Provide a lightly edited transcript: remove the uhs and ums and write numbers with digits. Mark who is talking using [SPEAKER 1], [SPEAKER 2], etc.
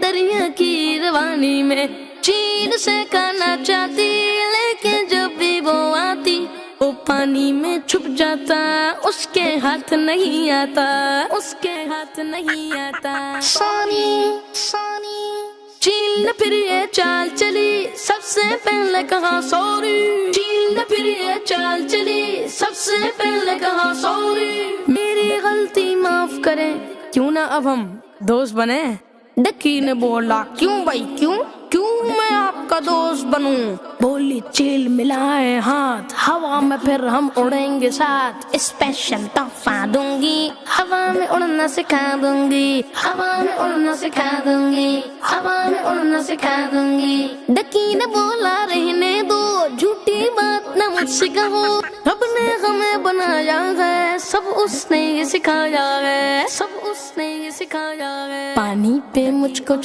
[SPEAKER 1] दरिया की रवानी में चील से करना चाहती, लेकिन जब भी वो आती वो पानी में छुप जाता, उसके हाथ नहीं आता, उसके हाथ नहीं आता। सोनी सोनी चील ने फिर ये चाल चली, सबसे पहले कहा सॉरी। चील ने फिर ये चाल चली, सबसे पहले कहा सॉरी। मेरी गलती माफ करें, क्यों ना अब हम दोस्त बने। डकी ने बोला क्यों भाई क्यों, क्यों मैं आपका दोस्त बनूं। बोली चील मिलाए हाथ, हवा में फिर हम उड़ेंगे साथ। स्पेशल तोहफा दूंगी, हवा में उड़ना सिखा दूंगी, हवा में उड़ना सिखा दूंगी, हवा में उड़ना सिखा दूंगी। डकी ने बोला रहने दो, झूठी बात न मुझसे कहो। रब ने हमें बनाया है, सब उसने ये सिखाया है, सब उसने ये सिखाया है। पानी पे मुझको